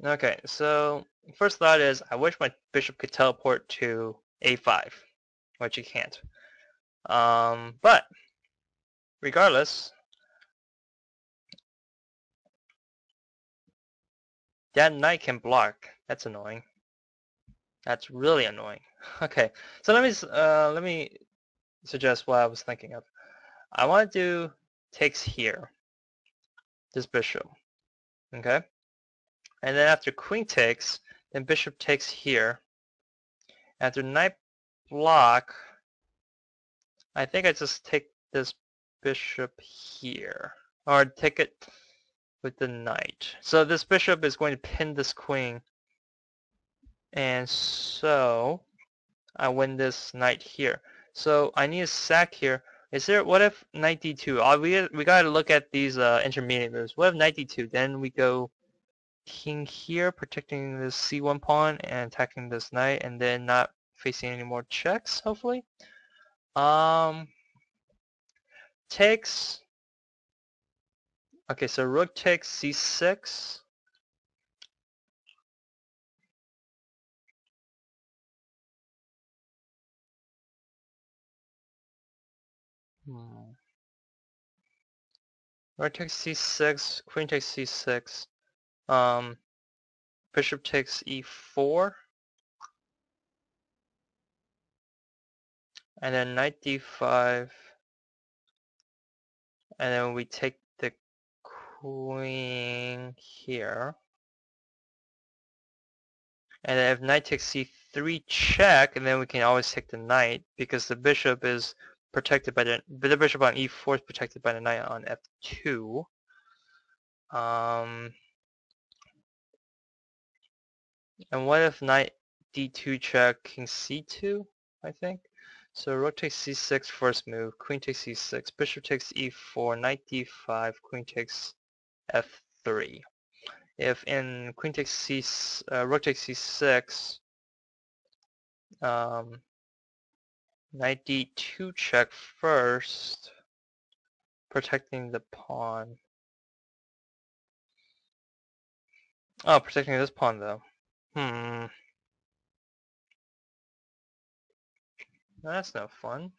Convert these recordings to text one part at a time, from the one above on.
Okay, so first thought is I wish my bishop could teleport to a5, which he can't. But regardless, that knight can block. That's annoying. That's really annoying. Okay, so let me suggest what I was thinking of. I want to do takes here, this bishop. Okay, and then after queen takes, then bishop takes here. After knight block, I think I just take this bishop here, or take it with the knight. So this bishop is going to pin this queen, and so I win this knight here. So I need a sack here. Is there? What if knight d2? We gotta look at these intermediate moves. What if knight d2? Then we go king here, protecting this c1 pawn and attacking this knight, and then not facing any more checks. Hopefully. Um, takes. Okay, so rook takes c6. Rook takes c6. Queen takes c6. Um, bishop takes e4. And then knight d5, and then we take the queen here. And then if knight takes c3 check, and then we can always take the knight because the bishop is protected by the bishop on e4 is protected by the knight on f2. And what if knight d2 check, king c2? I think. So rook takes c6 first move, queen takes c6, bishop takes e4, knight d5, queen takes f3. If in queen takes rook takes c6, knight d2 check first, protecting the pawn. Oh, protecting this pawn though. That's no fun.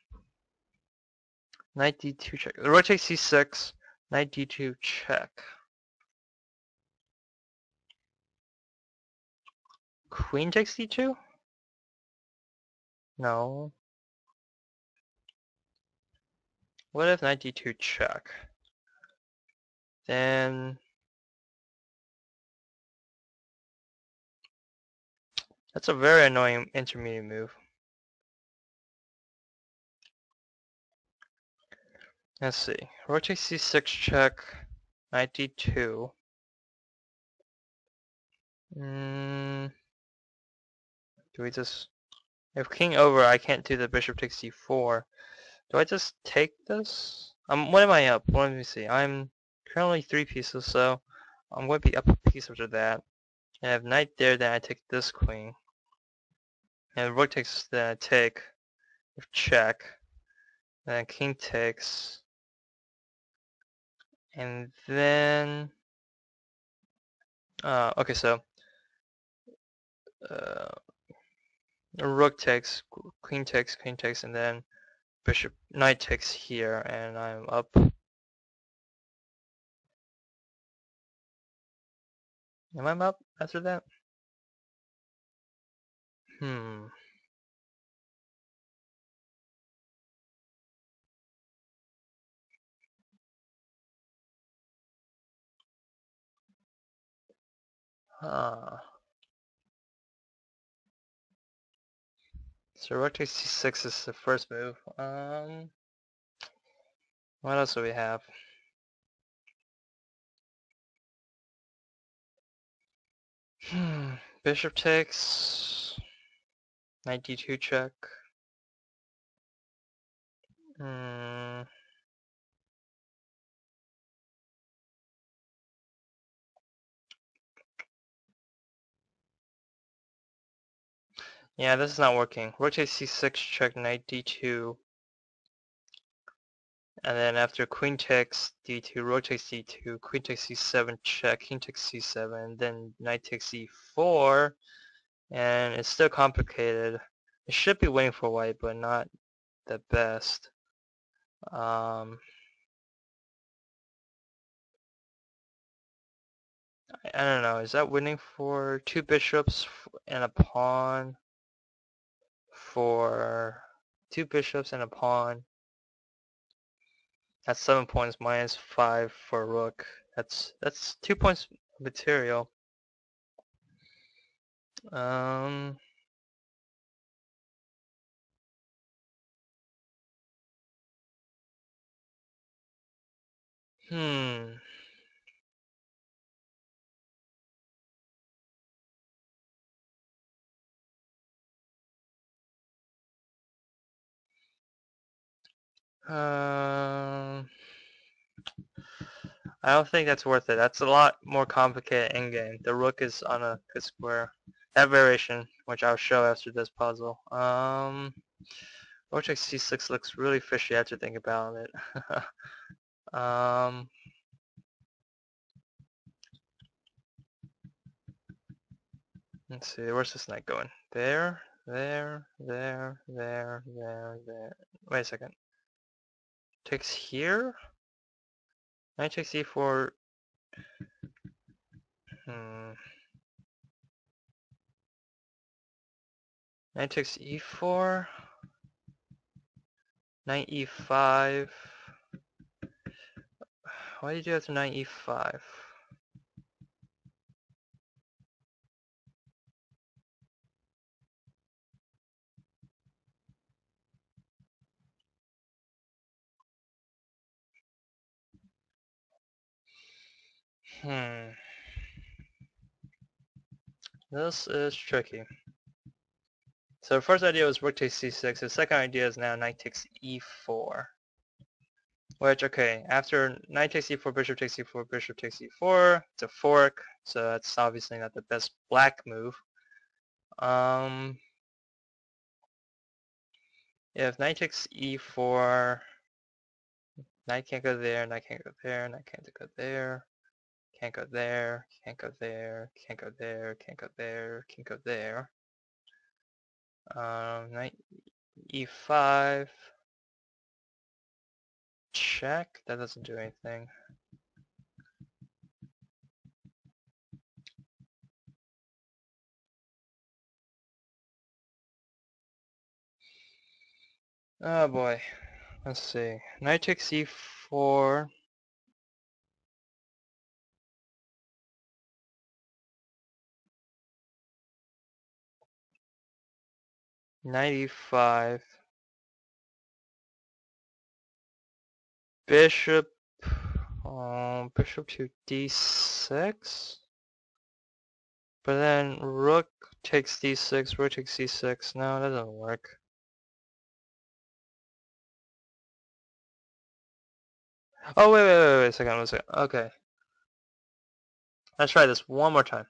Knight d2 check. Rook takes c6, knight d2 check. Queen takes d2? No. What if knight d2 check? Then that's a very annoying intermediate move. Let's see. Rook takes c6 check, knight d2. Do we just... If king over, I can't do the bishop takes d4. Do I just take this? What am I up? Let me see. I'm currently 3 pieces, so I'm going to be up a piece after that. And if knight there, then I take this queen. And rook takes, then I take with check. Then king takes. And then... okay, so... rook takes, queen takes, and then bishop, knight takes here, and I'm up. Am I up after that? So rook takes c6 is the first move. What else do we have? Bishop takes. Knight d2 check. Yeah, this is not working. Rook takes c6 check, knight d2. And then after queen takes d2, rook takes d2, queen takes c7, check, king takes c7, then knight takes e4, and it's still complicated. It should be winning for white, but not the best. I don't know, is that winning for two bishops and a pawn? For two bishops and a pawn. That's 7 points minus 5 for rook. That's 2 points material. Um, hmm. I don't think that's worth it. That's a lot more complicated endgame. The rook is on a good square. That variation, which I'll show after this puzzle. Rook takes c6 looks really fishy. I have to think about it. um, let's see. Where's this knight going? There, there, there, there, there, there. Wait a second. Takes here? Knight takes e4. Knight takes e4. Knight e5. Why did you have to knight e5? This is tricky. So the first idea was rook takes c6. The second idea is now knight takes e4. Which, okay, after knight takes e4, bishop takes e4, bishop takes e4, it's a fork, so that's obviously not the best black move. If knight takes e4, knight can't go there, knight can't go there, knight can't go there, can't go there, can't go there, can't go there, can't go there, can't go there. Knight e5, check, that doesn't do anything. Oh boy, let's see. Knight takes e4. Knight e5. Bishop, bishop to d6. But then rook takes d6, rook takes c6. No, that doesn't work. Oh, wait a second, one second. Okay. Let's try this one more time.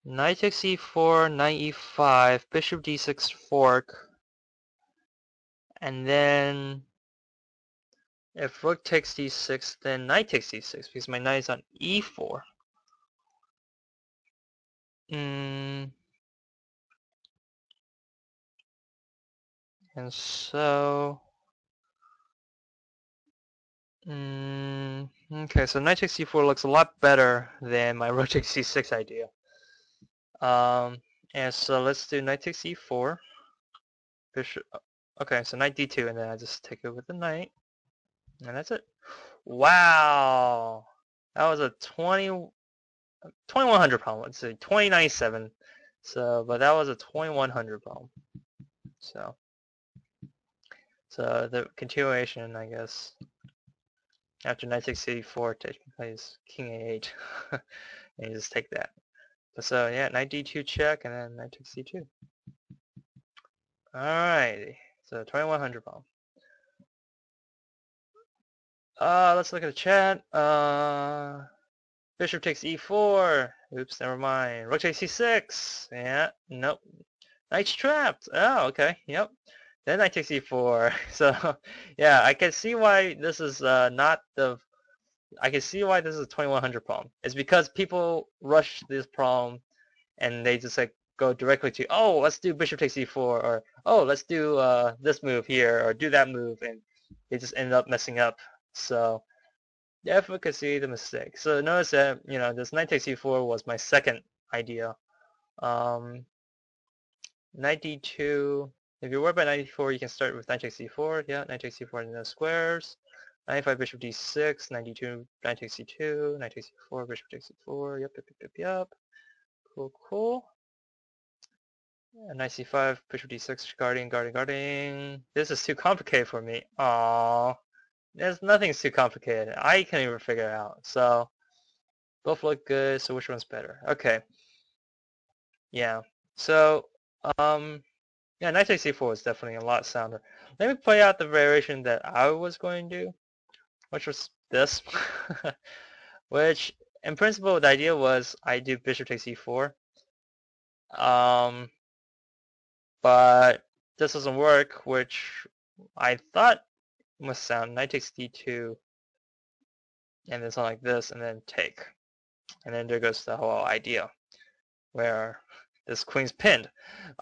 Knight takes e4, knight e5, bishop d6 fork. And then if rook takes d6, then knight takes d6 because my knight is on e4. And so okay, so knight takes c4 looks a lot better than my rook takes c6 idea. And so let's do knight takes e4. Bishop. Okay, so knight d2, and then I just take it with the knight, and that's it. Wow, that was a 2100 problem. Let's see, 2097. So, but that was a 2100 problem. So the continuation, I guess. After knight takes c4, technically is king a8, and you just take that. So yeah, knight d2 check, and then knight takes c2. Alrighty, so 2100 bomb. Let's look at the chat. Bishop takes e4. Oops, never mind. Rook takes c6. Yeah, nope. Knight's trapped. Oh, okay, yep. then knight takes e4. So yeah, I can see why this is not the. I can see why this is a 2100 problem. It's because people rush this problem and they just like go directly to, oh, let's do bishop takes e4, or oh, let's do this move here, or do that move, and they just end up messing up. So definitely could see the mistake. So notice that, you know, this knight takes e4 was my second idea. Knight d2, if you're worried about knight d4, you can start with knight takes e4. Yeah, knight takes e4 in the squares. Knight 5 bishop d6, knight d2, knight takes e2, knight takes e4, bishop takes e4. Yep, yep, yep, yep, yep. Cool, cool. Knight c5, bishop d6, guarding, guarding, guarding. This is too complicated for me. Aww. There's nothing's too complicated. I can't even figure it out. So both look good. So which one's better? Okay. Yeah. So yeah, knight takes c4 is definitely a lot sounder. Let me play out the variation that I was going to do, which was this. Which in principle the idea was I do bishop takes e4. But this doesn't work, which I thought must sound knight takes d2, and then something like this, and then take. And then there goes the whole idea, where this queen's pinned.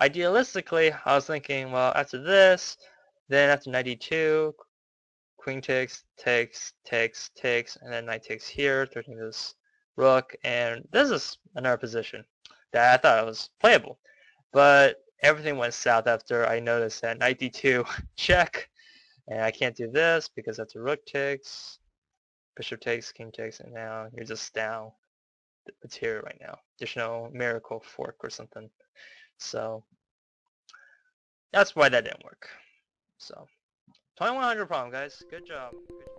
Idealistically, I was thinking, well, after this, then after knight d2, queen takes, takes, takes, takes, and then knight takes here, threatening this rook, and this is another position that I thought was playable. But everything went south after I noticed that knight d2 check, and I can't do this because that's a rook takes, bishop takes, king takes, and now you're just down. It's here right now. There's no miracle fork or something. So that's why that didn't work. So 2100 problem, guys. Good job. Good job.